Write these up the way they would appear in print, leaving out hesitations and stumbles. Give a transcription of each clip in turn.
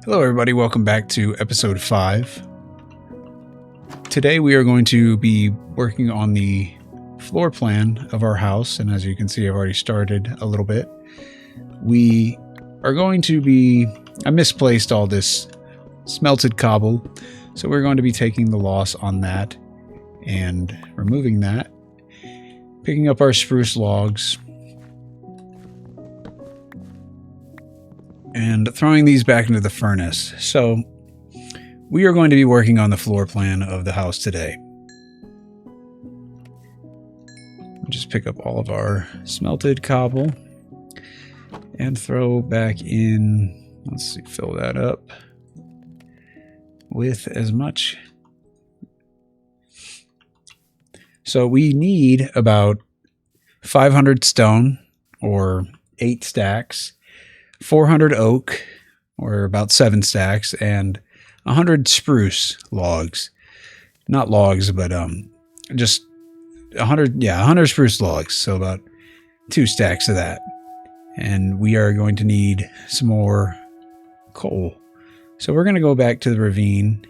Hello everybody, welcome back to episode 5. Today we are going to be working on the floor plan of our house, and as you can see I've already started a little bit. We are going to be... I misplaced all this smelted cobble, so we're going to be taking the loss on that and removing that, picking up our spruce logs, and throwing these back into the furnace. So we are going to be working on the floor plan of the house today. We'll just pick up all of our smelted cobble and throw back in, let's see, fill that up with as much. So we need about 500 stone, or 8 stacks, 400 oak, or about 7 stacks, and 100 spruce logs. Not logs, but just 100 spruce logs, so about 2 stacks of that. And we are going to need some more coal. So we're going to go back to the ravine.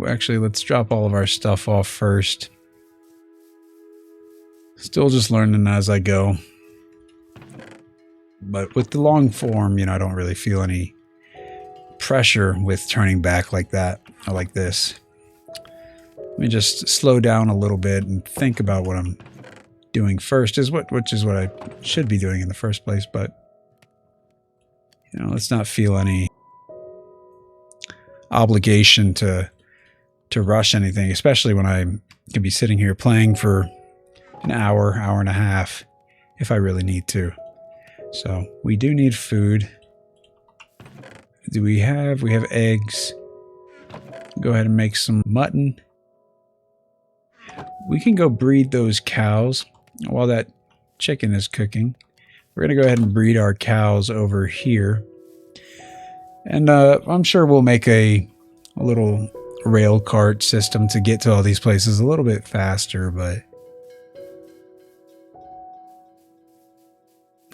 Actually, let's drop all of our stuff off first. Still just learning as I go. But with the long form, I don't really feel any pressure with turning back like that, or like this. Let me just slow down a little bit and think about what I'm doing first, which is what I should be doing in the first place. But, let's not feel any obligation to rush anything, especially when I can be sitting here playing for an hour and a half if I really need to. So we do need food. We have eggs. Go ahead and make some mutton. We can go breed those cows while that chicken is cooking. We're going to go ahead and breed our cows over here. And I'm sure we'll make a little rail cart system to get to all these places a little bit faster, but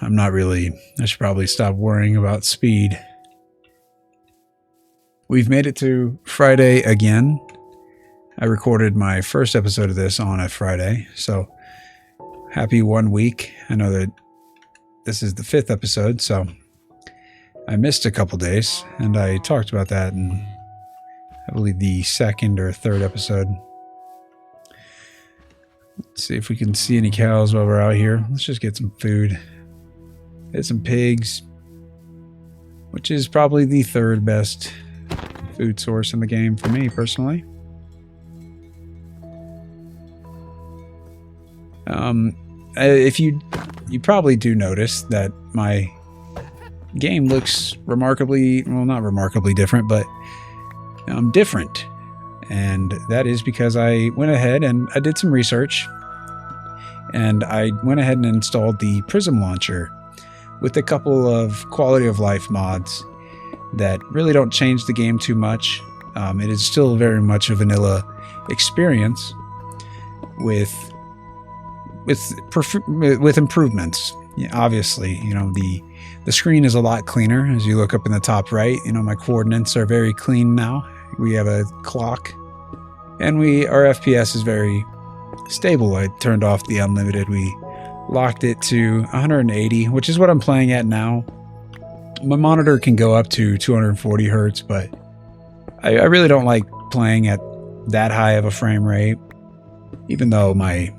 I should probably stop worrying about speed. We've made it to Friday again. I recorded my first episode of this on a Friday, so happy 1 week. I know that this is the 5th episode, so I missed a couple days, and I talked about that in, I believe, the 2nd or 3rd episode. Let's see if we can see any cows while we're out here. Let's just get some food. Get some pigs, which is probably the 3rd best food source in the game for me personally. If you probably do notice that my game looks remarkably, well, not remarkably different, but different. And that is because I went ahead and I did some research, and I went ahead and installed the Prism Launcher with a couple of quality of life mods that really don't change the game too much. It is still very much a vanilla experience with improvements. Obviously, the screen is a lot cleaner. As you look up in the top right, my coordinates are very clean now. We have a clock, and our FPS is very stable. I turned off the unlimited. We locked it to 180, which is what I'm playing at now. My monitor can go up to 240 hertz, but I really don't like playing at that high of a frame rate, even though my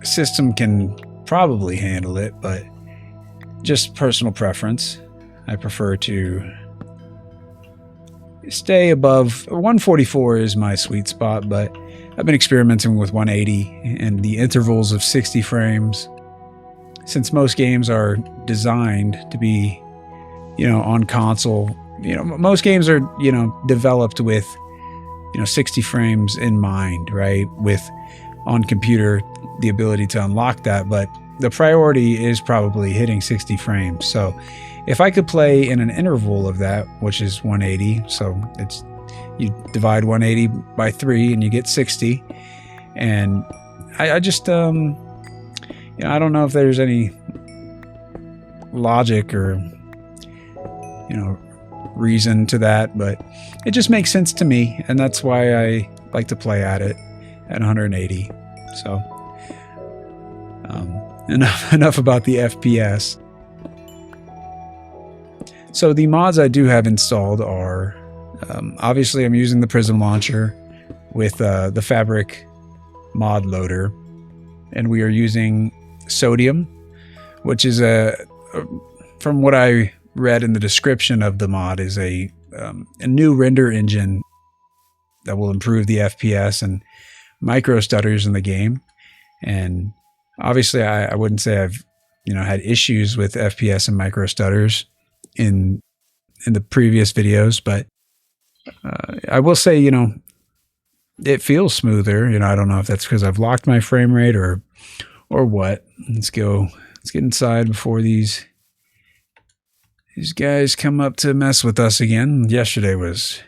system can probably handle it, but just personal preference. I prefer to stay above 144 is my sweet spot, but I've been experimenting with 180 and the intervals of 60 frames, since most games are designed to be, on console. Most games are, developed with, 60 frames in mind, right? With on computer, the ability to unlock that, but the priority is probably hitting 60 frames. So if I could play in an interval of that, which is 180, so you divide 180 by 3 and you get 60. And I just, I don't know if there's any logic or, reason to that, but it just makes sense to me, and that's why I like to play at it at 180. So enough about the FPS. So the mods I do have installed are obviously I'm using the Prism Launcher with the Fabric mod loader, and we are using Sodium, which is from what I read in the description of the mod, is a new render engine that will improve the FPS and micro stutters in the game. And obviously I wouldn't say I've had issues with FPS and micro stutters in the previous videos, but I will say it feels smoother. I don't know if that's because I've locked my frame rate or what. Let's get inside before these guys come up to mess with us again. Yesterday was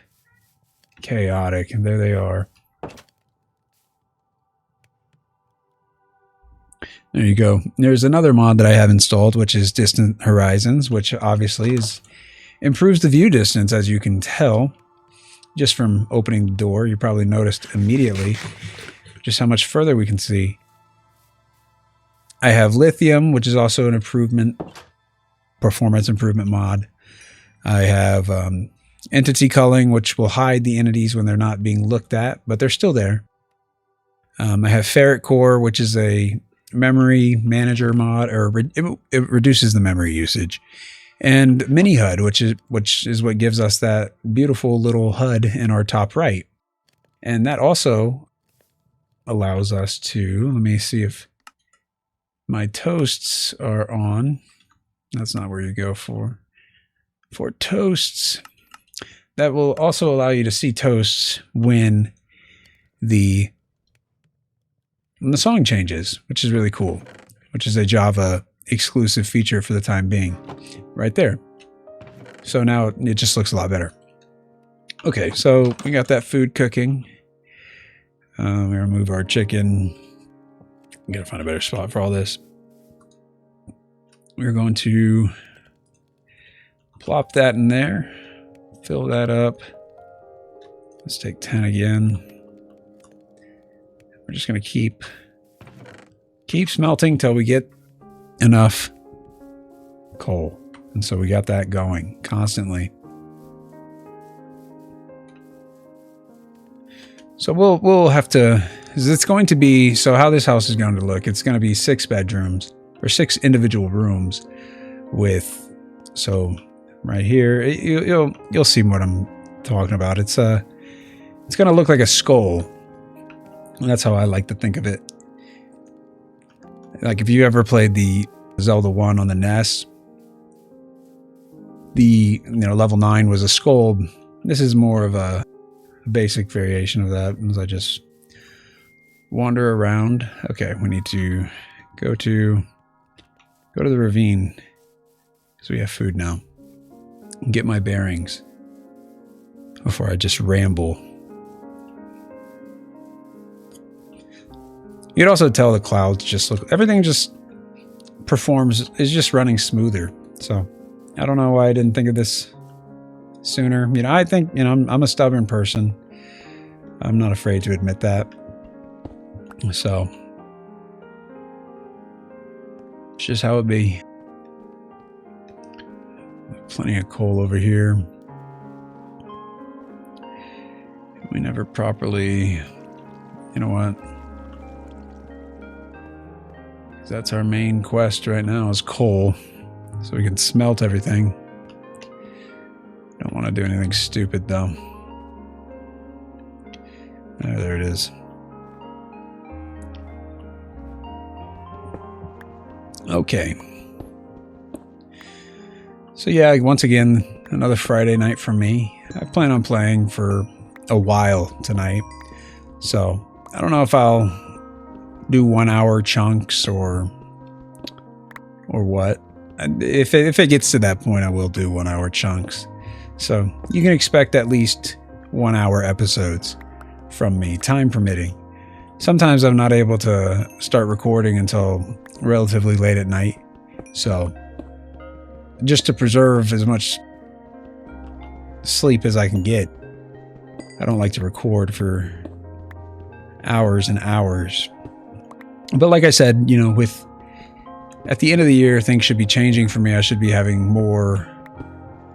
chaotic, and there they are. There you go. There's another mod that I have installed, which is Distant Horizons, which obviously improves the view distance, as you can tell just from opening the door. You probably noticed immediately just how much further we can see. I have Lithium, which is also an performance improvement mod. I have Entity Culling, which will hide the entities when they're not being looked at, but they're still there. I have Ferret Core, which is a memory manager mod, or it reduces the memory usage. And Mini HUD, which is what gives us that beautiful little HUD in our top right. And that also allows us to, let me see if my toasts are on. That's not where you go for toasts. That will also allow you to see toasts when the song changes, which is really cool, which is a Java exclusive feature for the time being right there. So now it just looks a lot better. Okay, so we got that food cooking. We remove our chicken. We gotta find a better spot for all this. We're going to plop that in there, fill that up. Let's take 10 again. We're just going to keep smelting till we get enough coal. And so we got that going constantly. So we'll have to, it's going to be, so how this house is going to look, it's going to be 6 bedrooms or 6 individual rooms with, so right here, you'll see what I'm talking about. It's going to look like a skull. And that's how I like to think of it. Like if you ever played the Zelda 1 on the NES, the level 9 was a skull. This is more of a basic variation of that as I just wander around. Okay, we need to go to the ravine because we have food now. And get my bearings before I just ramble. You can also tell the clouds just look, everything just is just running smoother. So I don't know why I didn't think of this sooner. I think, I'm a stubborn person. I'm not afraid to admit that. So it's just how it be. Plenty of coal over here. We never properly, you know what? That's our main quest right now is coal. So we can smelt everything. Don't want to do anything stupid though. There it is. Okay. So yeah, once again, another Friday night for me. I plan on playing for a while tonight. So I don't know if I'll do 1 hour chunks or what. If it gets to that point, I will do 1 hour chunks. So you can expect at least 1 hour episodes from me, time permitting. Sometimes I'm not able to start recording until relatively late at night. So just to preserve as much sleep as I can get. I don't like to record for hours and hours. But like I said, you know, at the end of the year, things should be changing for me. I should be having more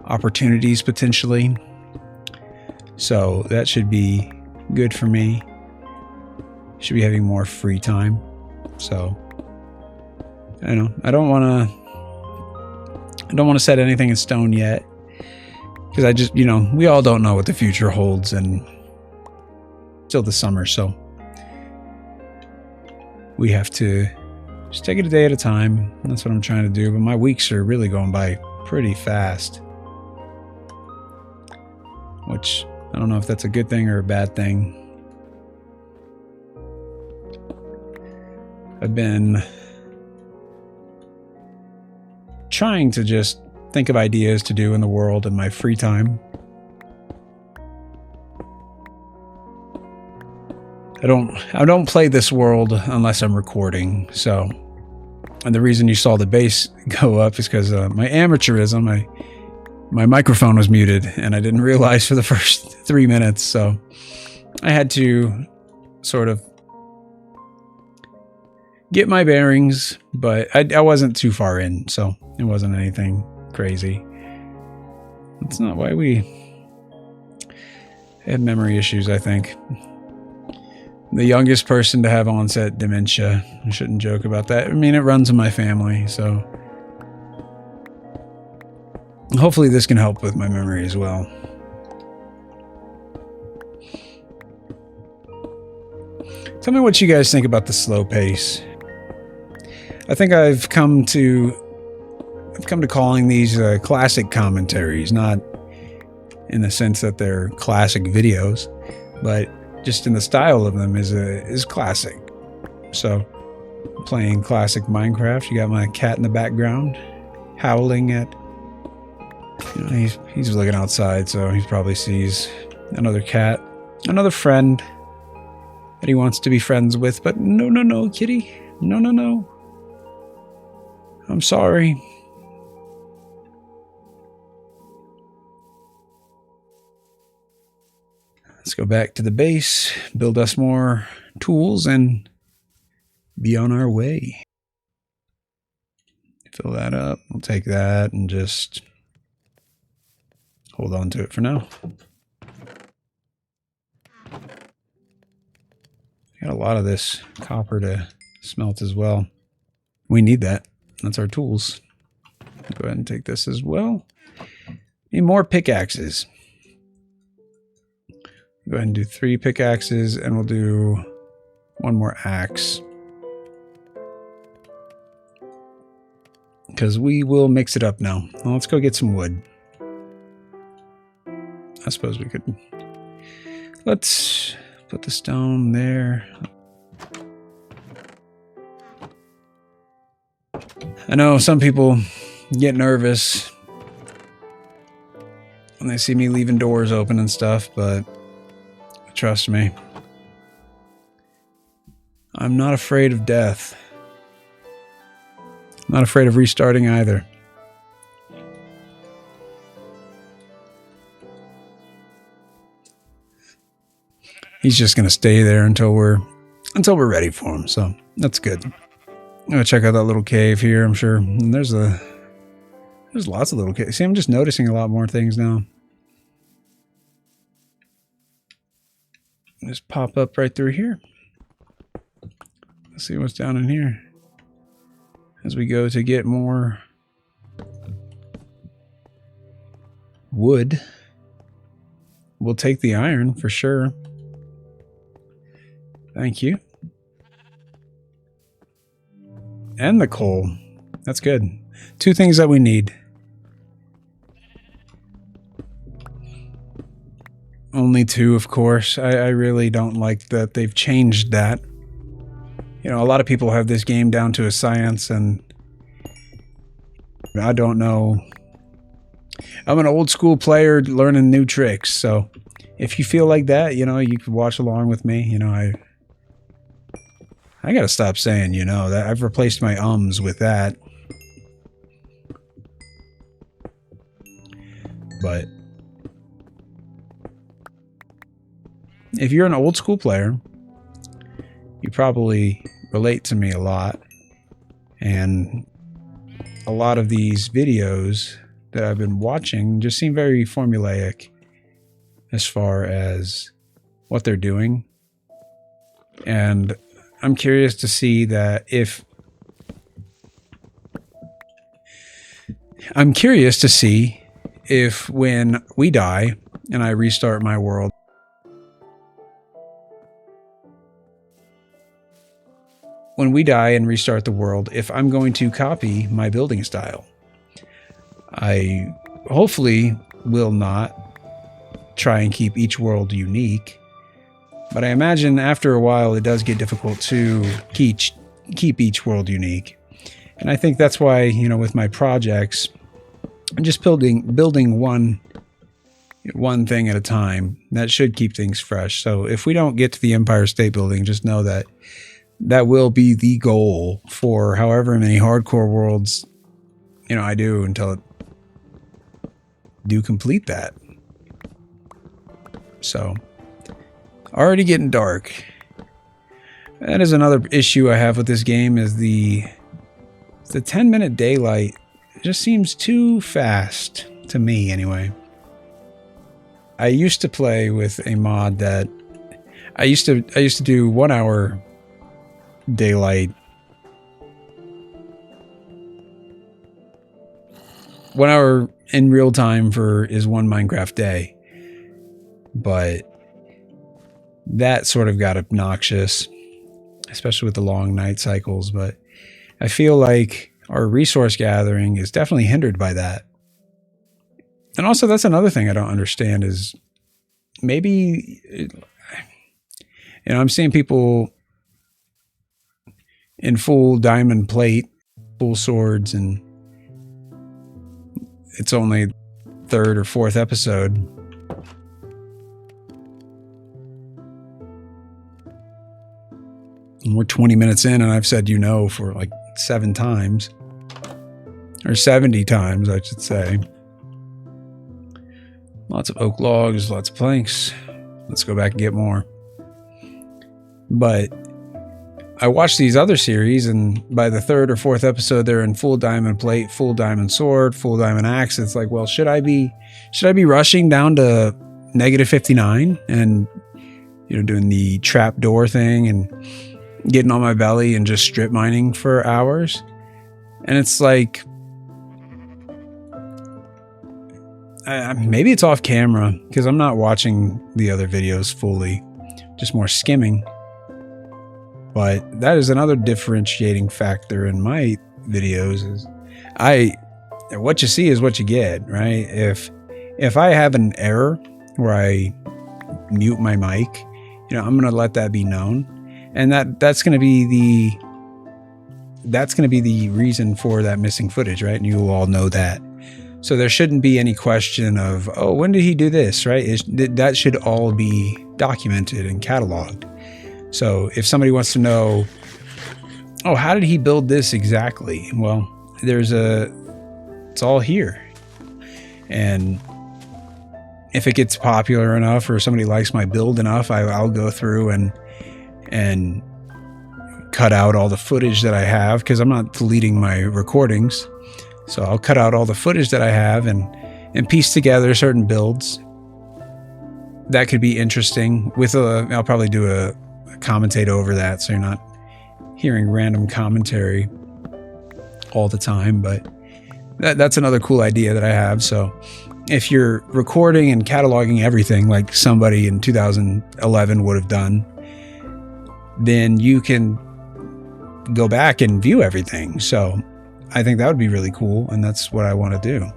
opportunities potentially. So that should be good for me. Should be having more free time. So I don't want to set anything in stone yet, because I just, you know, we all don't know what the future holds, and still the summer, so we have to just take it a day at a time. That's what I'm trying to do. But my weeks are really going by pretty fast, which I don't know if that's a good thing or a bad thing. I've been trying to just think of ideas to do in the world in my free time. I don't play this world unless I'm recording. So, and the reason you saw the bass go up is because my amateurism, my microphone was muted, and I didn't realize for the first 3 minutes. So I had to sort of get my bearings, but I wasn't too far in, so it wasn't anything crazy. That's not why we have memory issues, I think. The youngest person to have onset dementia. I shouldn't joke about that. I mean, it runs in my family, so hopefully this can help with my memory as well. Tell me what you guys think about the slow pace. I think I've come to calling these classic commentaries, not in the sense that they're classic videos, but just in the style of them is classic. So, playing classic Minecraft. You got my cat in the background, howling at. You know, he's looking outside, so he probably sees another cat, another friend that he wants to be friends with. But no, kitty, no. I'm sorry. Let's go back to the base, build us more tools, and be on our way. Fill that up. We'll take that and just hold on to it for now. Got a lot of this copper to smelt as well. We need that. That's our tools. Go ahead and take this as well. Need more pickaxes. Go ahead and do 3 pickaxes, and we'll do 1 more axe. Because we will mix it up now. Well, let's go get some wood. I suppose we could. Let's put the stone there. I know some people get nervous when they see me leaving doors open and stuff, but trust me, I'm not afraid of death. I'm not afraid of restarting either. He's just going to stay there until we're ready for him, so that's good. I'm going to check out that little cave here, I'm sure. And there's lots of little caves. See, I'm just noticing a lot more things now. Just pop up right through here. Let's see what's down in here as we go to get more wood. We'll take the iron for sure. Thank you. And the coal. That's good. 2 things that we need. Only 2, of course. I really don't like that they've changed that. You know, a lot of people have this game down to a science, and I don't know. I'm an old school player learning new tricks, so if you feel like that, you know, you can watch along with me. You know, I gotta stop saying, you know, that I've replaced my ums with that. But if you're an old school player, you probably relate to me a lot. And a lot of these videos that I've been watching just seem very formulaic as far as what they're doing. And I'm curious to see that if when we die and I restart my world, if I'm going to copy my building style. I hopefully will not try and keep each world unique, but I imagine after a while it does get difficult to keep each world unique. And I think that's why, you know, with my projects, I'm just building one thing at a time. That should keep things fresh. So if we don't get to the Empire State Building, just know that will be the goal for however many hardcore worlds, you know, I do until it do complete that. So, already getting dark. That is another issue I have with this game, is the 10-minute daylight. It just seems too fast to me anyway. I used to play with a mod that I used to do 1 hour daylight. 1 hour in real time is one Minecraft day. But that sort of got obnoxious, especially with the long night cycles. But I feel like our resource gathering is definitely hindered by that. And also, that's another thing I don't understand is maybe, you know, I'm seeing people in full diamond plate, full swords, and it's only third or fourth episode. And we're 20 minutes in, and I've said you know for like 7 times. Or 70 times, I should say. Lots of oak logs, lots of planks. Let's go back and get more. But I watched these other series, and by the third or fourth episode, they're in full diamond plate, full diamond sword, full diamond axe. It's like, well, should I be rushing down to -59 and, you know, doing the trap door thing and getting on my belly and just strip mining for hours? And it's like, maybe it's off camera because I'm not watching the other videos fully, just more skimming. But that is another differentiating factor in my videos is what you see is what you get, right? If I have an error where I mute my mic, you know, I'm going to let that be known. And that's going to be the reason for that missing footage, right? And you will all know that. So there shouldn't be any question of, oh, when did he do this, right? That should all be documented and cataloged. So if somebody wants to know, oh, how did he build this exactly? Well, it's all here. And if it gets popular enough or somebody likes my build enough, I'll go through and cut out all the footage that I have, because I'm not deleting my recordings. So I'll cut out all the footage that I have and piece together certain builds that could be interesting. I'll probably do a commentate over that, so you're not hearing random commentary all the time. But that's another cool idea that I have. So if you're recording and cataloging everything like somebody in 2011 would have done, then you can go back and view everything. So I think that would be really cool, and that's what I want to do.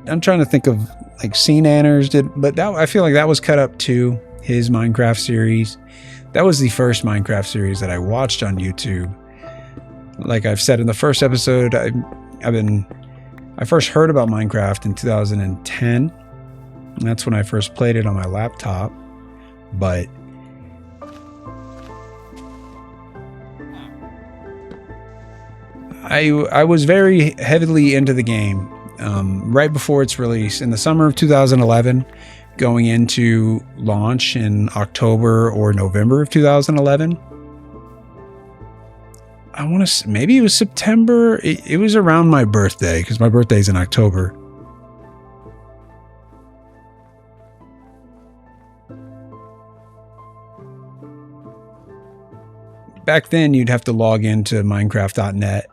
I'm trying to think of like Scene Anners but I feel like that was cut up to his Minecraft series. That was the first Minecraft series that I watched on YouTube. Like I've said in the first episode, I first heard about Minecraft in 2010. And that's when I first played it on my laptop. But I was very heavily into the game right before its release in the summer of 2011, going into launch in October or November of 2011. I want to, maybe it was September. It was around my birthday, because my birthday's in October. Back then, you'd have to log into Minecraft.net,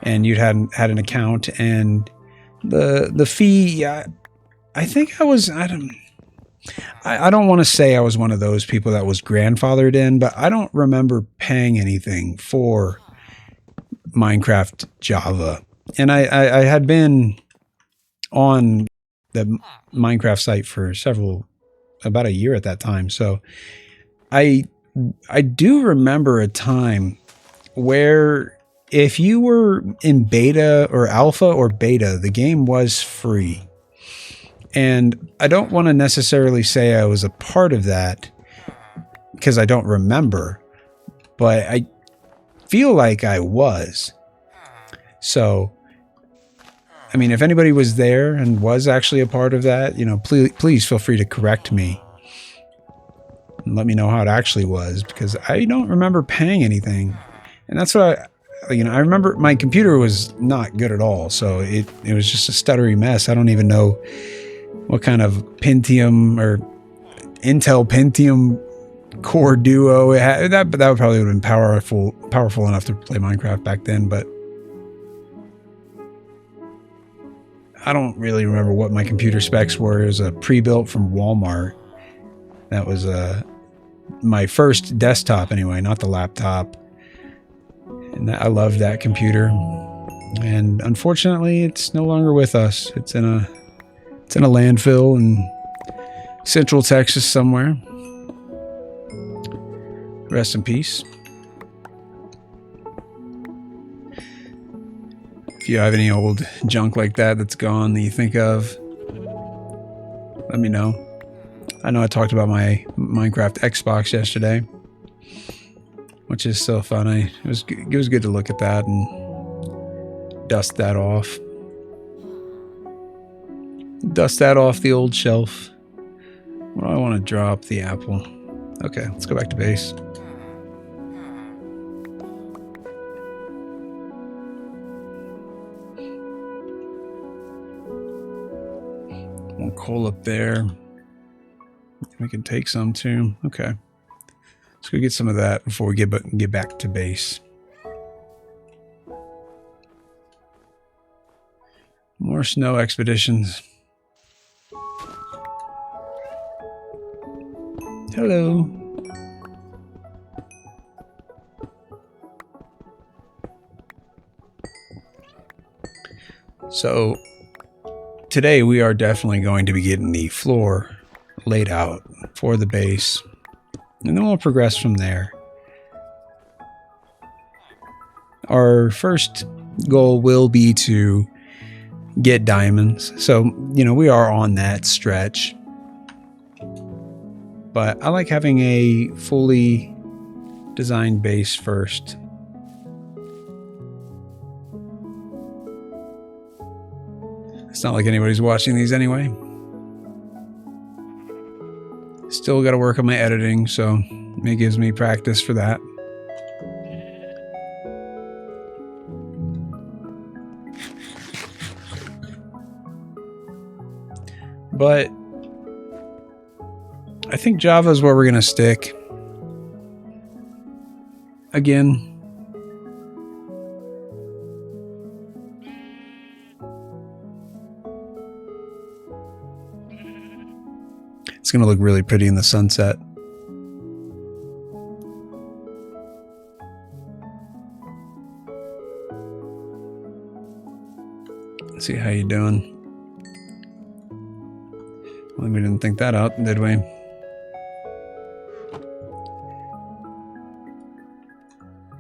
and you'd had an account, and the fee. I think I was. I don't want to say I was one of those people that was grandfathered in, but I don't remember paying anything for Minecraft Java. And I had been on the Minecraft site for about a year at that time. So I do remember a time where if you were in beta or alpha or beta, the game was free. And I don't want to necessarily say I was a part of that because I don't remember, but I feel like I was. So, I mean, if anybody was there and was actually a part of that, please feel free to correct me and let me know how it actually was, because I don't remember paying anything. And that's what I remember my computer was not good at all. So it was just a stuttery mess. I don't even know what kind of Pentium or Intel Pentium Core Duo it had. That would probably have been powerful enough to play Minecraft back then, but I don't really remember what my computer specs were. It was a pre-built from Walmart. That was my first desktop anyway, not the laptop. And I loved that computer. And unfortunately, it's no longer with us. It's in a landfill in Central Texas somewhere. Rest in peace. If you have any old junk like that's gone that you think of, let me know. I know I talked about my Minecraft Xbox yesterday, which is so funny. It was good to look at that and dust that off. Dust that off the old shelf. What do I want to drop? The apple. Okay, let's go back to base. One coal up there. We can take some too. Okay. Let's go get some of that before we get back to base. More snow expeditions. Hello. So today we are definitely going to be getting the floor laid out for the base, and then we'll progress from there. Our first goal will be to get diamonds. So, we are on that stretch. But I like having a fully designed base first. It's not like anybody's watching these anyway. Still got to work on my editing, so it gives me practice for that. But I think Java is where we're going to stick. Again. It's going to look really pretty in the sunset. Let's see, how you doing? Well, we didn't think that out, did we?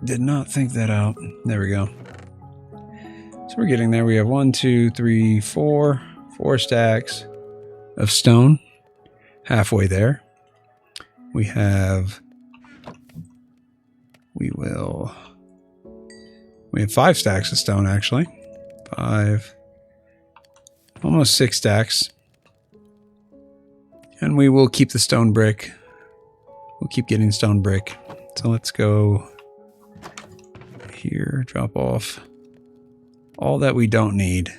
Did not think that out. There we go. So we're getting there. We have 1, 2, 3, 4 stacks of stone. Halfway there. We have 5 stacks of stone, actually. 5, Almost 6 stacks. And we will keep the stone brick. We'll keep getting stone brick. So let's go here, drop off all that we don't need.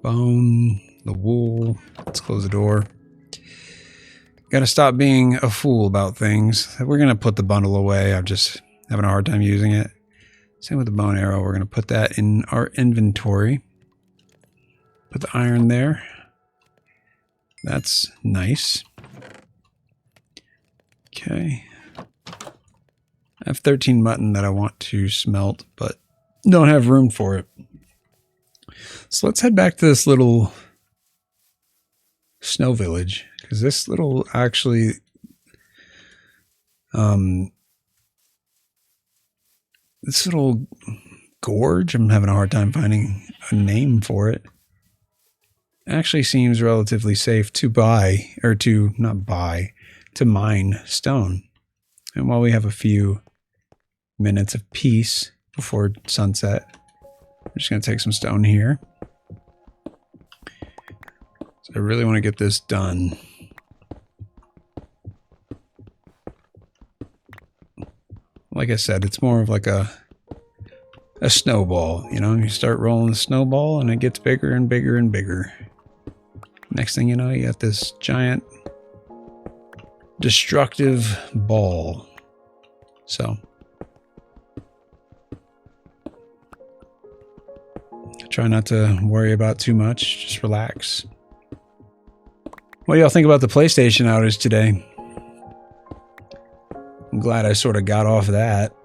Bone, the wool. Let's close the door. Gotta stop being a fool about things. We're gonna put the bundle away. I'm just having a hard time using it. Same with the bone arrow. We're gonna put that in our inventory. Put the iron there. That's nice. Okay. I have 13 mutton that I want to smelt, but don't have room for it. So let's head back to this little snow village, because this little actually this little gorge, I'm having a hard time finding a name for it, actually seems relatively safe to buy, or to not buy, to mine stone. And while we have a few minutes of peace before sunset, I'm just going to take some stone here. So I really want to get this done. Like I said, it's more of like a snowball, you know? You start rolling the snowball and it gets bigger and bigger and bigger. Next thing you know, you got this giant destructive ball. So try not to worry about too much, just relax. What do y'all think about the PlayStation outage today? I'm glad I sort of got off that.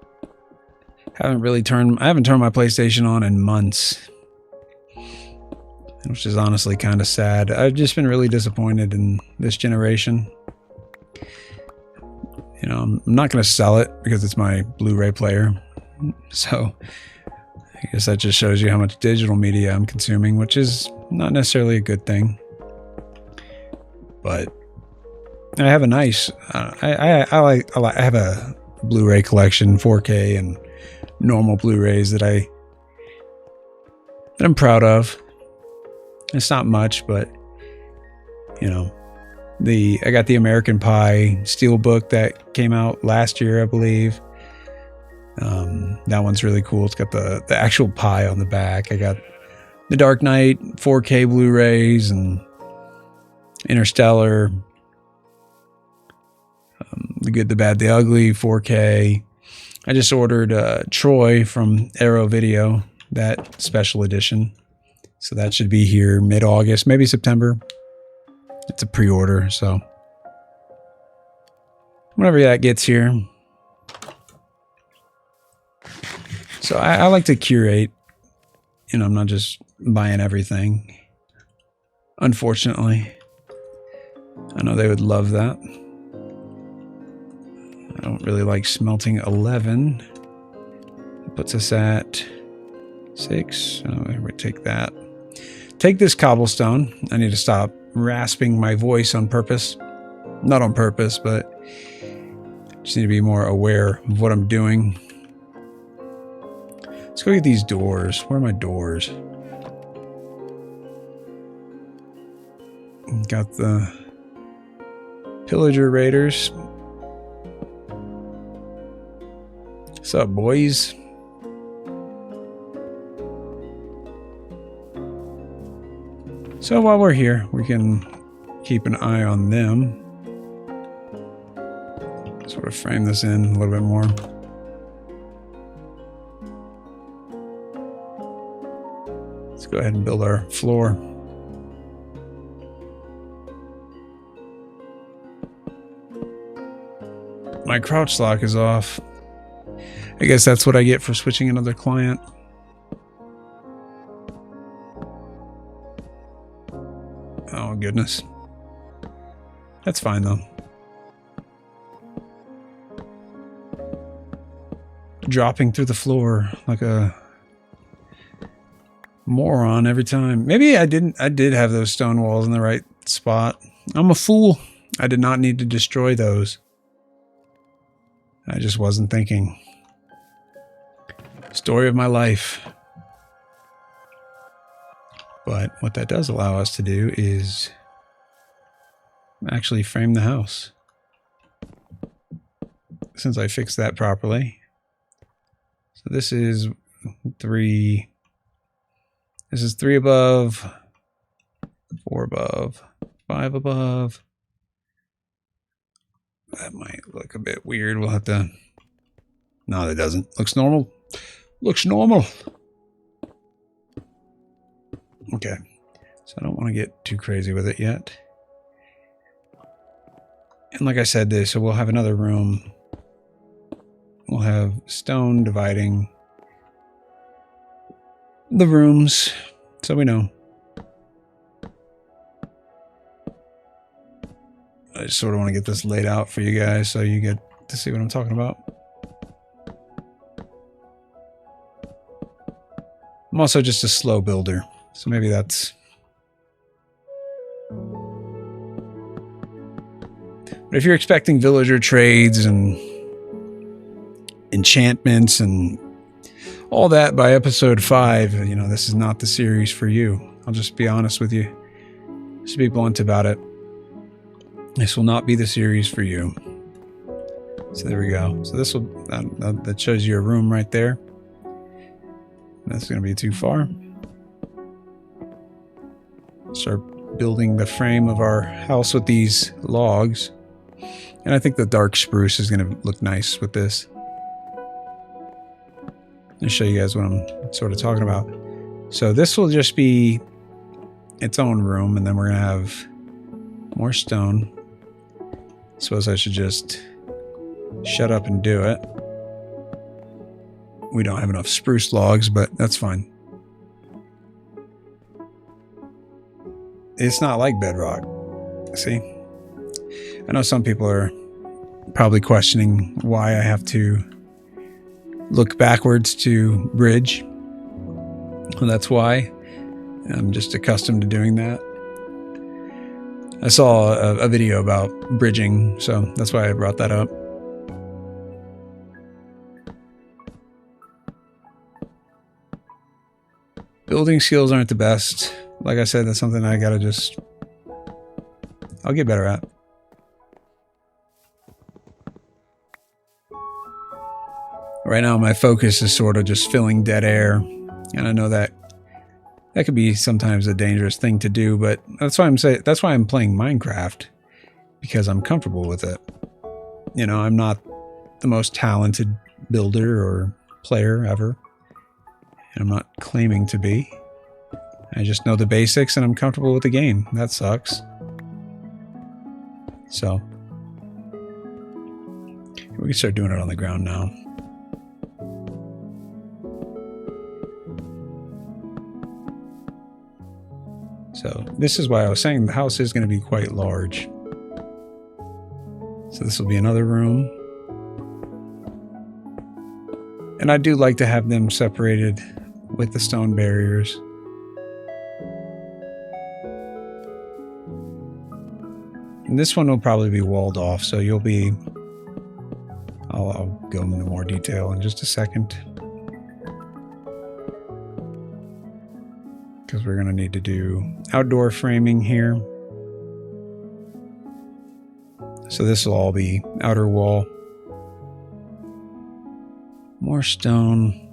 I haven't turned my PlayStation on in months, which is honestly kind of sad. I've just been really disappointed in this generation. You know, I'm not going to sell it because it's my Blu-ray player. So I guess that just shows you how much digital media I'm consuming, which is not necessarily a good thing. But I have a nice, I have a Blu-ray collection, 4K and normal Blu-rays that I'm proud of. It's not much, but you know, I got the American Pie Steelbook that came out last year, I believe. That one's really cool. It's got the actual pie on the back. I got the Dark Knight 4K Blu-rays and Interstellar, The Good, the Bad, the Ugly 4K. I just ordered Troy from Arrow Video, that special edition. So that should be here mid-August, maybe September. It's a pre-order, so whenever that gets here. So I like to curate. You know, I'm not just buying everything. Unfortunately. I know they would love that. I don't really like smelting 11. It puts us at 6. Oh, we take that. Take this cobblestone. I need to stop rasping my voice on purpose. Not on purpose, but just need to be more aware of what I'm doing. Let's go get these doors. Where are my doors? Got the Pillager Raiders. What's up, boys? So while we're here, we can keep an eye on them. Sort of frame this in a little bit more. Let's go ahead and build our floor. My crouch lock is off. I guess that's what I get for switching another client. Oh, goodness. That's fine, though. Dropping through the floor like a moron every time. Maybe I did have those stone walls in the right spot. I'm a fool. I did not need to destroy those. I just wasn't thinking. Story of my life. But what that does allow us to do is actually frame the house. Since I fixed that properly. So this is 3. This is 3 above, 4 above, 5 above. That might look a bit weird. We'll have to... No, that doesn't. Looks normal. Looks normal. Okay. So I don't want to get too crazy with it yet. And like I said, so we'll have another room. We'll have stone dividing the rooms, so we know. I just sort of want to get this laid out for you guys so you get to see what I'm talking about. I'm also just a slow builder, so maybe that's... But if you're expecting villager trades and enchantments and all that by episode 5, you know, this is not the series for you. I'll just be honest with you. Just be blunt about it. This will not be the series for you. So there we go. So this will, that shows you a room right there. That's going to be too far. Start building the frame of our house with these logs. And I think the dark spruce is going to look nice with this. I'll show you guys what I'm sort of talking about. So this will just be its own room, and then we're going to have more stone. Suppose I should just shut up and do it. We don't have enough spruce logs, but that's fine. It's not like bedrock. See? I know some people are probably questioning why I have to look backwards to bridge. Well, that's why. I'm just accustomed to doing that. I saw a video about bridging, so that's why I brought that up. Building skills aren't the best. Like I said, that's something I gotta just... I'll get better at. Right now, my focus is sort of just filling dead air. And I know that that could be sometimes a dangerous thing to do, but that's why I'm playing Minecraft, because I'm comfortable with it. You know, I'm not the most talented builder or player ever. And I'm not claiming to be. I just know the basics and I'm comfortable with the game. That sucks. So we can start doing it on the ground now. So this is why I was saying the house is going to be quite large. So this will be another room. And I do like to have them separated with the stone barriers. And this one will probably be walled off, so you'll be... I'll go into more detail in just a second. Because we're going to need to do outdoor framing here. So this will all be outer wall. More stone.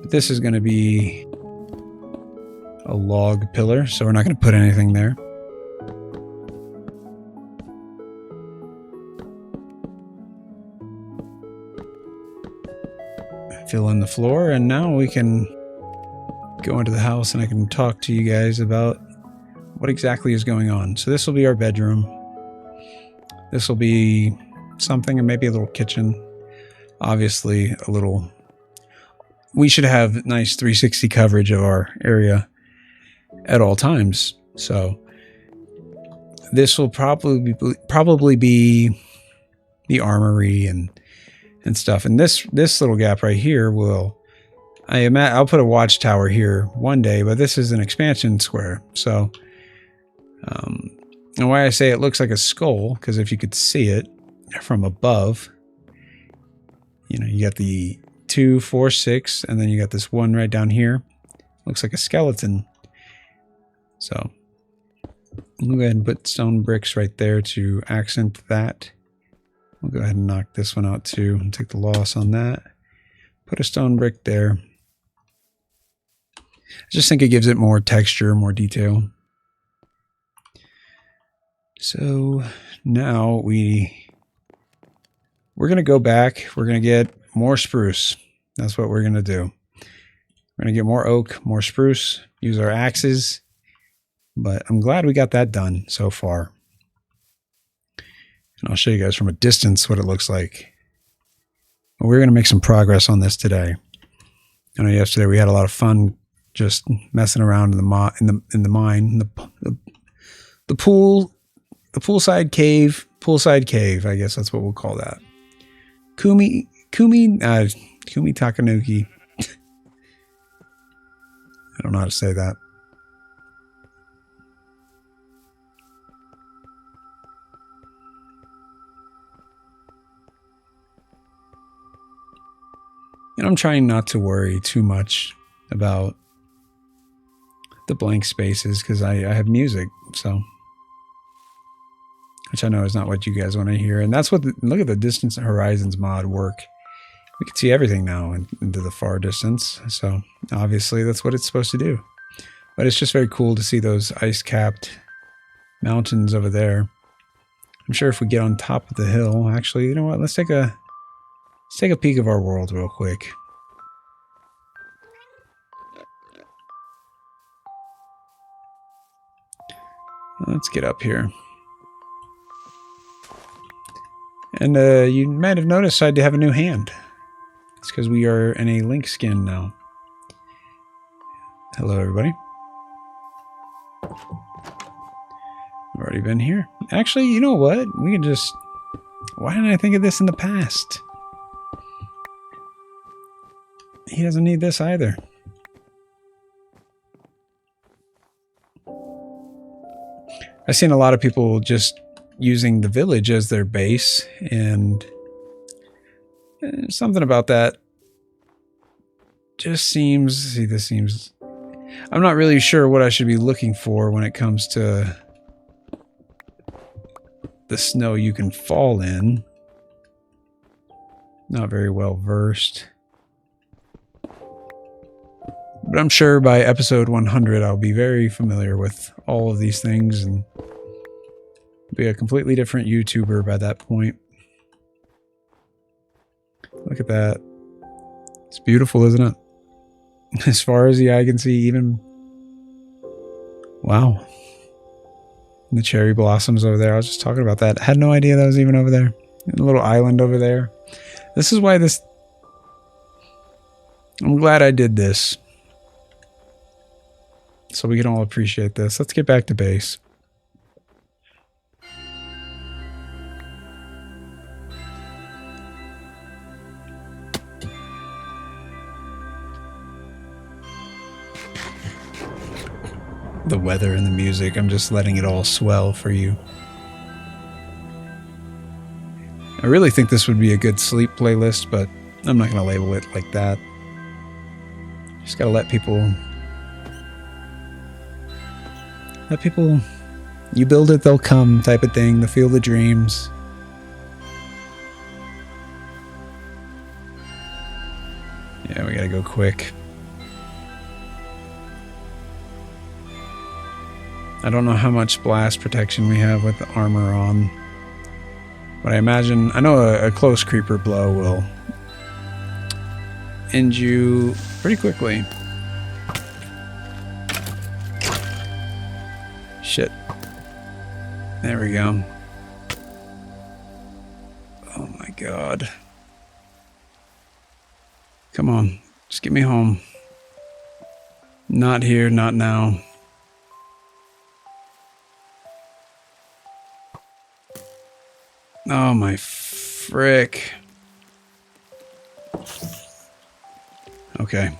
But this is going to be a log pillar, so we're not going to put anything there. Fill in the floor, and now we can go into the house and I can talk to you guys about what exactly is going on. So this will be our bedroom. This will be something, and maybe a little kitchen. Obviously a little... We should have nice 360 coverage of our area at all times. So this will probably be the armory and stuff. And this little gap right here will... I'll put a watchtower here one day, but this is an expansion square. So, and why I say it looks like a skull, because if you could see it from above, you know, you got the 2, 4, 6, and then you got this one right down here. Looks like a skeleton. So we'll go ahead and put stone bricks right there to accent that. We'll go ahead and knock this one out too and take the loss on that. Put a stone brick there. I just think it gives it more texture, more detail. So now we're going to go back. We're going to get more spruce. That's what we're going to do. We're going to get more oak, more spruce, use our axes. But I'm glad we got that done so far. And I'll show you guys from a distance what it looks like. But we're going to make some progress on this today. I know yesterday we had a lot of fun just messing around in the mine, the poolside cave, I guess that's what we'll call that. Kumi Takanuki. I don't know how to say that. And I'm trying not to worry too much about the blank spaces because I have music, so which I know is not what you guys want to hear. And that's what look at the Distance Horizons mod work. We can see everything now into the far distance, so obviously that's what it's supposed to do. But it's just very cool to see those ice-capped mountains over there. I'm sure if we get on top of the hill, actually, you know what? Let's take a peek of our world real quick. Let's get up here. And you might have noticed I had to have a new hand. It's because we are in a Link skin now. Hello, everybody. I've already been here. Actually, you know what? We can just... Why didn't I think of this in the past? He doesn't need this either. I've seen a lot of people just using the village as their base, and something about that just seems... See, this seems... I'm not really sure what I should be looking for when it comes to the snow you can fall in. Not very well versed. But I'm sure by episode 100 I'll be very familiar with all of these things and be a completely different YouTuber by that point. Look at that. It's beautiful, isn't it? As far as the eye can see, even... Wow. And the cherry blossoms over there. I was just talking about that. I had no idea that was even over there. A little island over there. This is why this... I'm glad I did this. So we can all appreciate this. Let's get back to base. The weather and the music, I'm just letting it all swell for you. I really think this would be a good sleep playlist, but I'm not going to label it like that. Just got to let people, you build it, they'll come type of thing, the feel the dreams. Yeah, we got to go quick. I don't know how much blast protection we have with the armor on, but I imagine, I know a close creeper blow will end you pretty quickly. Shit. There we go. Oh my god. Come on, just get me home. Not here, not now. Oh my frick. Okay.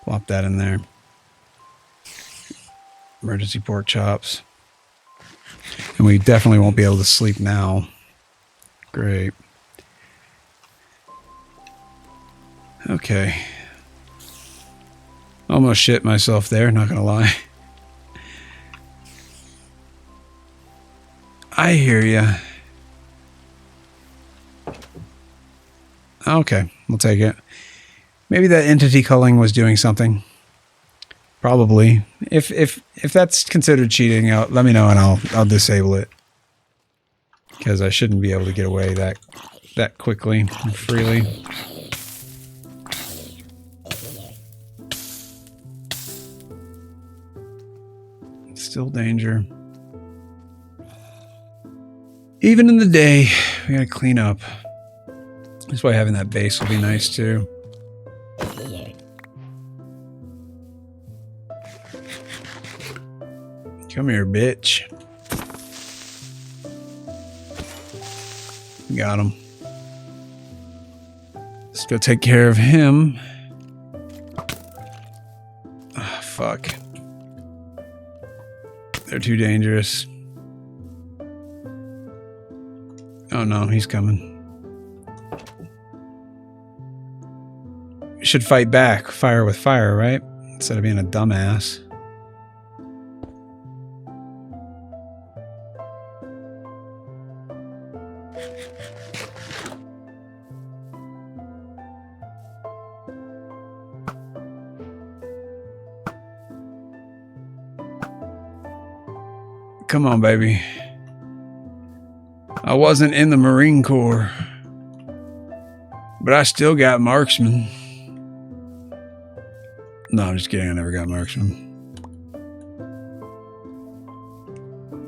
Plop that in there. Emergency pork chops. And we definitely won't be able to sleep now. Great. Okay. Almost shit myself there, not gonna lie. I hear ya. Okay, we'll take it. Maybe that entity culling was doing something. Probably. If that's considered cheating, let me know and I'll disable it. Because I shouldn't be able to get away that quickly and freely. Still danger. Even in the day, we gotta clean up. That's why having that base will be nice too. Come here, bitch. Got him. Let's go take care of him. Ah, fuck. They're too dangerous. Oh no, he's coming. We should fight back. Fire with fire, right? Instead of being a dumbass. Come on, baby. I wasn't in the Marine Corps, but I still got marksman. No, I'm just kidding. I never got marksman.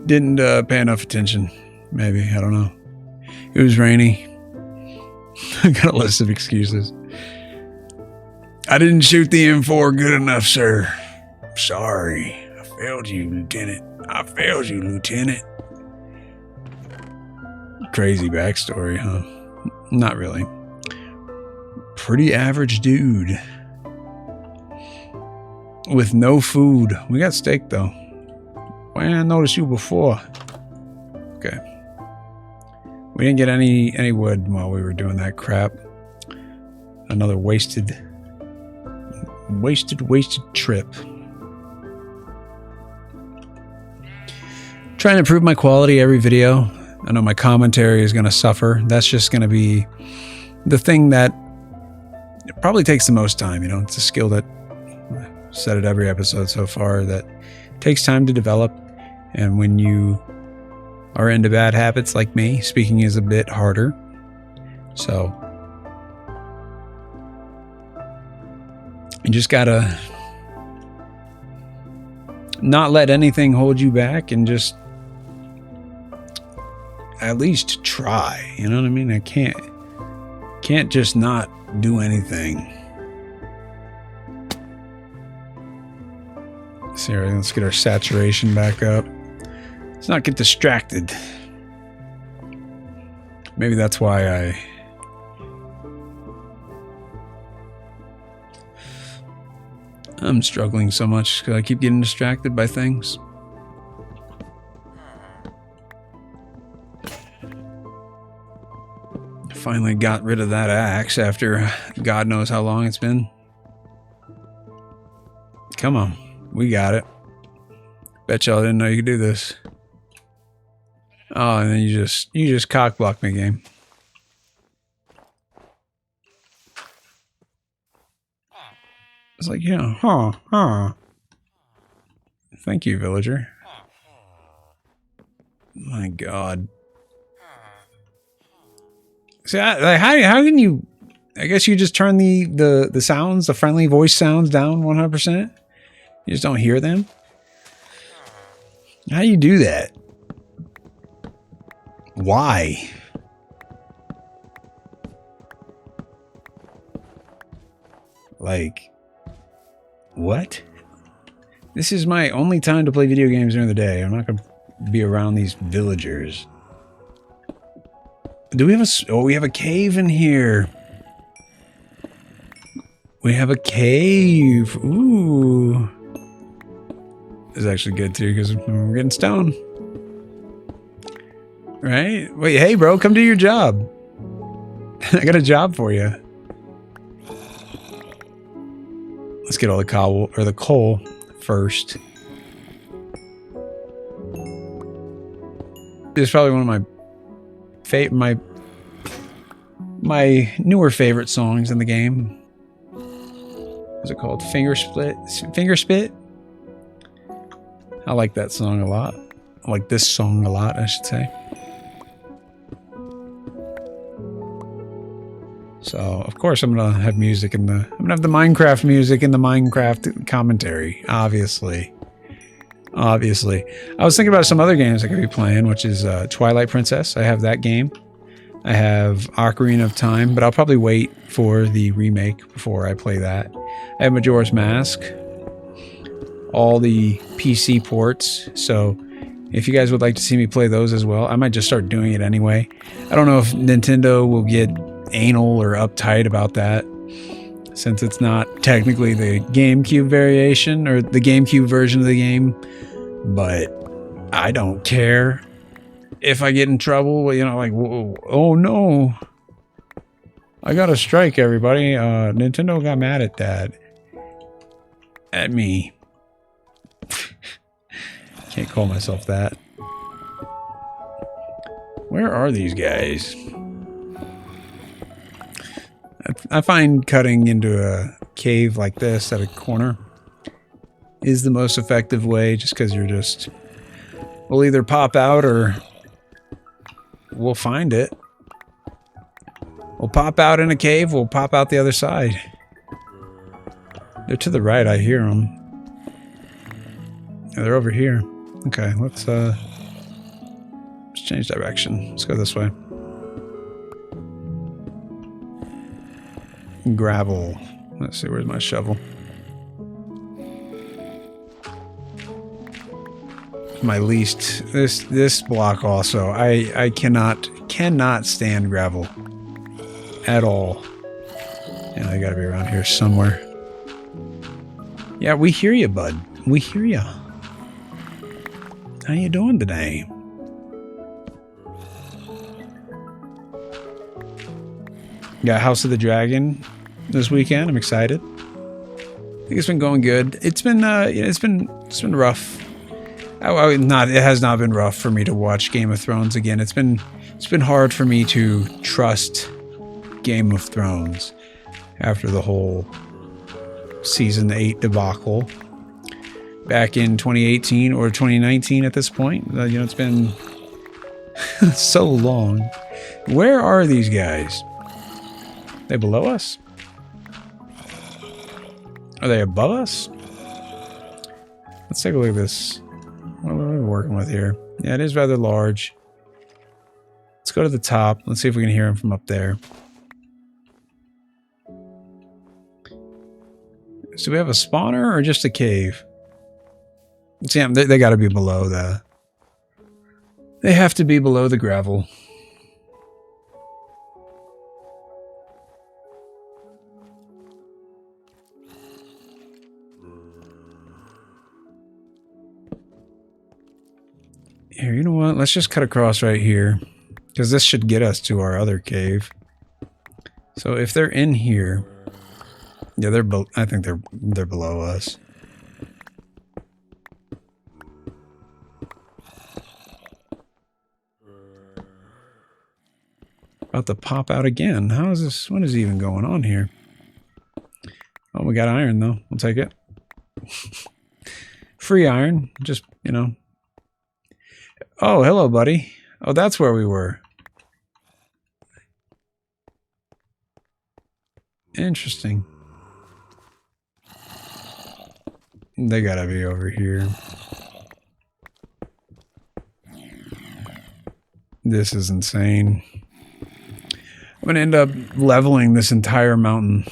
Didn't pay enough attention. Maybe. I don't know. It was rainy. I got a list of excuses. I didn't shoot the M4 good enough, sir. Sorry. I failed you, Lieutenant. I failed you, Lieutenant. Crazy backstory, huh? Not really. Pretty average dude. With no food. We got steak, though. Why didn't I notice you before? Okay. We didn't get any wood while we were doing that crap. Another wasted trip. Trying to improve my quality every video. I know my commentary is going to suffer. That's just going to be the thing that probably takes the most time. You know, it's a skill that I've said it every episode so far that takes time to develop. And when you are into bad habits like me, speaking is a bit harder. So you just gotta not let anything hold you back and just at least try. You know what I mean? I can't just not do anything. So let's get our saturation back up. Let's not get distracted. Maybe that's why I'm struggling so much because I keep getting distracted by things. Finally got rid of that axe after God knows how long it's been. Come on, we got it. Bet y'all didn't know you could do this. Oh, and then you just cock blocked me, game. It's like, yeah, huh. Thank you, villager. My God. See, how can you? I guess you just turn the sounds, the friendly voice sounds down 100%. You just don't hear them. How do you do that? Why? Like, what? This is my only time to play video games during the day. I'm not gonna be around these villagers. Do we have we have a cave in here. We have a cave. Ooh. This is actually good too because we're getting stone. Right? Wait, hey bro, come do your job. I got a job for you. Let's get all the cobble or the coal first. This is probably one of my newer favorite songs in the game. What's it called? Finger Spit? I like that song a lot. I like this song a lot, I should say. So, of course, I'm gonna have music in the... I'm gonna have the Minecraft music in the Minecraft commentary, obviously. Obviously. I was thinking about some other games I could be playing, which is Twilight Princess. I have that game. I have Ocarina of Time, but I'll probably wait for the remake before I play that. I have Majora's Mask. All the PC ports, so if you guys would like to see me play those as well, I might just start doing it anyway. I don't know if Nintendo will get anal or uptight about that, since it's not technically the GameCube variation or the GameCube version of the game, but I don't care if I get in trouble, you know, like, whoa, oh no, I got a strike, everybody. Nintendo got mad at that. At me. Can't call myself that. Where are these guys? I find cutting into a cave like this at a corner is the most effective way, just because you're just... We'll either pop out or we'll find it. We'll pop out in a cave, we'll pop out the other side. They're to the right, I hear them. Yeah, they're over here. Okay, let's change direction. Let's go this way. Gravel. Let's see, where's my shovel? My least. This block also. I cannot stand gravel at all. Yeah, they gotta be around here somewhere. Yeah, we hear you, bud. We hear you. How you doing today? Got House of the Dragon this weekend. I'm excited. I think it's been going good. It's been it's been rough. It has not been rough for me to watch Game of Thrones again. It's been hard for me to trust Game of Thrones after the whole season 8 debacle back in 2018 or 2019 at this point. You know, it's been so long. Where are these guys? Are they below us? Are they above us? Let's take a look at this. What are we working with here? Yeah, it is rather large. Let's go to the top. Let's see if we can hear him from up there. So we have a spawner or just a cave? See, they got to be below the... They have to be below the gravel. Here, you know what? Let's just cut across right here, because this should get us to our other cave. So if they're in here, yeah, I think they're below us. About to pop out again. How is this? What is even going on here? Oh, we got iron though. We'll take it. Free iron. Just, you know. Oh, hello, buddy. Oh, that's where we were. Interesting. They gotta be over here. This is insane. I'm gonna end up leveling this entire mountain.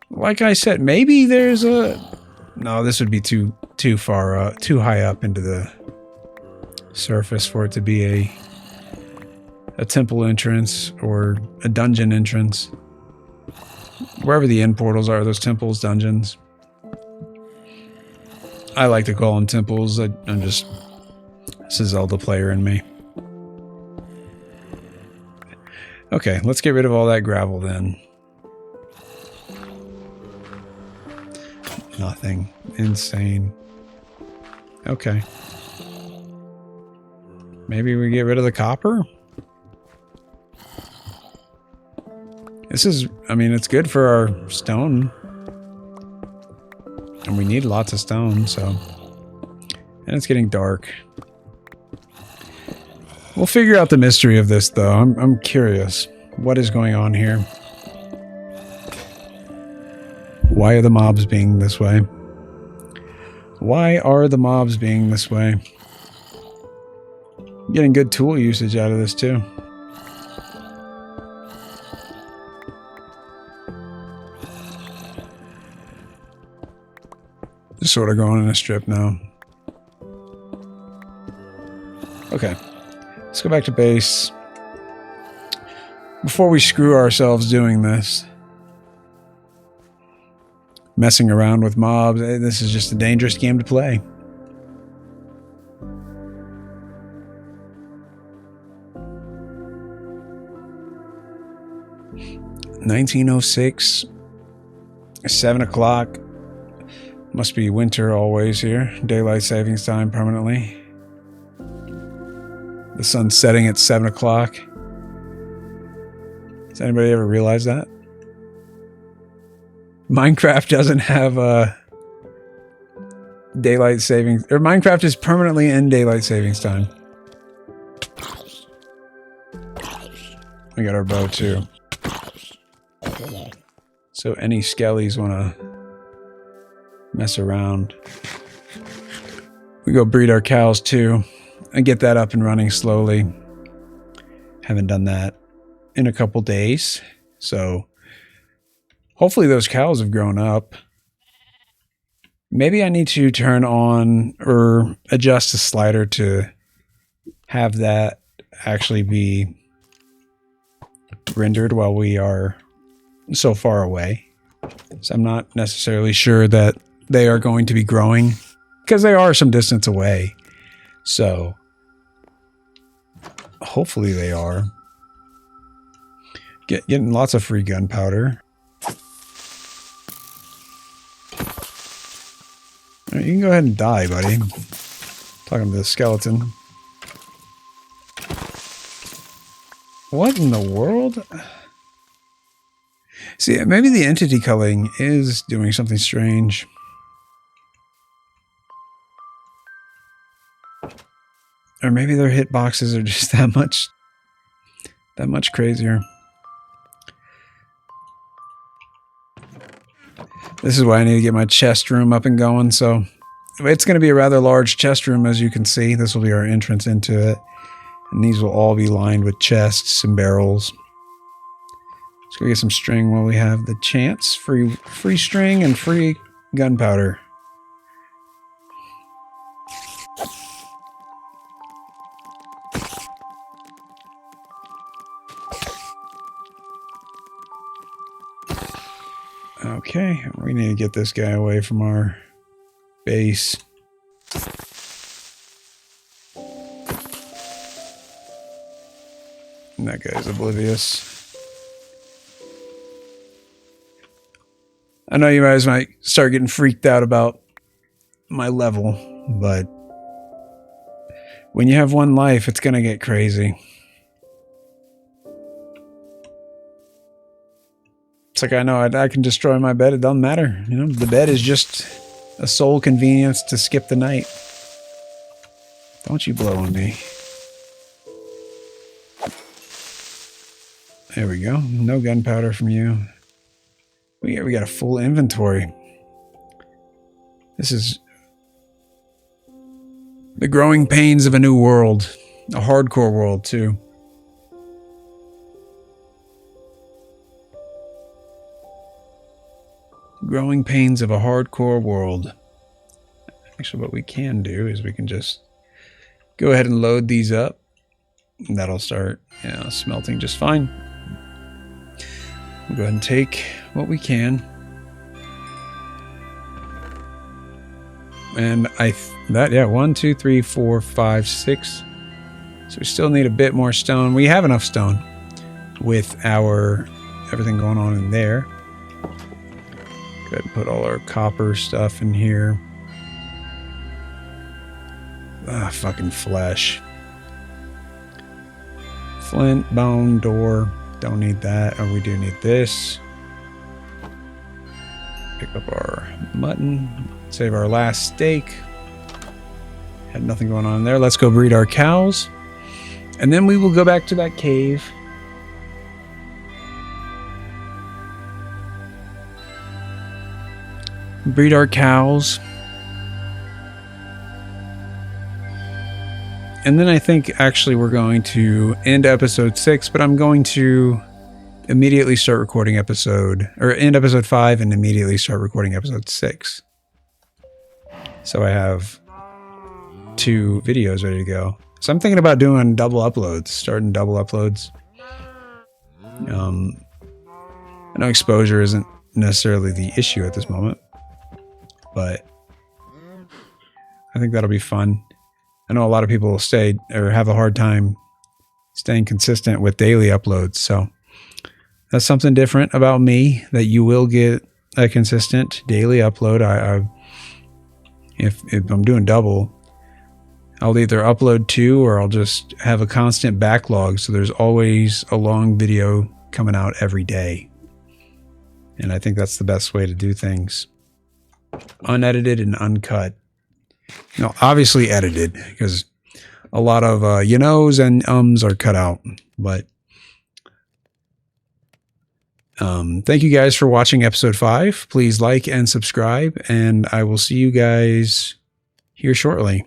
Like I said, maybe there's a... No, this would be too far up, too high up into the surface for it to be a temple entrance or a dungeon entrance. Wherever the end portals are, those temples, dungeons. I like to call them temples. I'm just... This is Zelda player in me. Okay, let's get rid of all that gravel then. Nothing. Insane. Okay. Maybe we get rid of the copper? This is, I mean, it's good for our stone. And we need lots of stone, so. And it's getting dark. We'll figure out the mystery of this, though. I'm curious. What is going on here? Why are the mobs being this way? Why are the mobs being this way? Getting good tool usage out of this, too. Just sort of going in a strip now. Okay. Let's go back to base. Before we screw ourselves doing this. Messing around with mobs. This is just a dangerous game to play. $19:06. 7 o'clock. Must be winter always here. Daylight savings time permanently. The sun's setting at 7 o'clock. Does anybody ever realize that? Minecraft doesn't have daylight savings, or Minecraft is permanently in daylight savings time. We got our bow too. So any skellies want to mess around, we go breed our cows too and get that up and running slowly. Haven't done that in a couple days, so hopefully those cows have grown up. Maybe I need to turn on or adjust the slider to have that actually be rendered while we are so far away. So I'm not necessarily sure that they are going to be growing because they are some distance away. So hopefully they are. Getting lots of free gunpowder. All right, you can go ahead and die, buddy. Talking to the skeleton. What in the world? See, maybe the entity culling is doing something strange. Or maybe their hitboxes are just that much crazier. This is why I need to get my chest room up and going. So it's going to be a rather large chest room, as you can see. This will be our entrance into it. And these will all be lined with chests and barrels. Let's go get some string while we have the chance. Free string and free gunpowder. Okay, we need to get this guy away from our base. And that guy's oblivious. I know you guys might start getting freaked out about my level, but when you have one life, it's going to get crazy. It's like, I know I can destroy my bed. It doesn't matter. You know, the bed is just a sole convenience to skip the night. Don't you blow on me. There we go. No gunpowder from you. We got a full inventory. This is the growing pains of a new world. A hardcore world, too. Growing pains of a hardcore world. Actually, what we can do is we can just go ahead and load these up. And that'll start, smelting just fine. We'll go ahead and take what we can. And 1, 2, 3, 4, 5, 6. So we still need a bit more stone. We have enough stone. with our everything going on in there. Go ahead and put all our copper stuff in here. Ah, fucking flesh. Flint, bone, door. Don't need that. Oh, we do need this. Pick up our mutton. Save our last steak. Had nothing going on there. Let's go breed our cows. And then we will go back to that cave. Breed our cows. And then I think actually we're going to end episode 6, but I'm going to immediately start recording end episode 5 and immediately start recording episode 6. So I have 2 videos ready to go. So I'm thinking about doing double uploads, starting double uploads. I know exposure isn't necessarily the issue at this moment, but I think that'll be fun. I know a lot of people will stay or have a hard time staying consistent with daily uploads. So that's something different about me, that you will get a consistent daily upload. If I'm doing double, I'll either upload 2 or I'll just have a constant backlog. So there's always a long video coming out every day. And I think that's the best way to do things. Unedited and uncut. No, obviously edited, because a lot of you knows and ums are cut out. But thank you guys for watching episode 5. Please like and subscribe, and I will see you guys here shortly.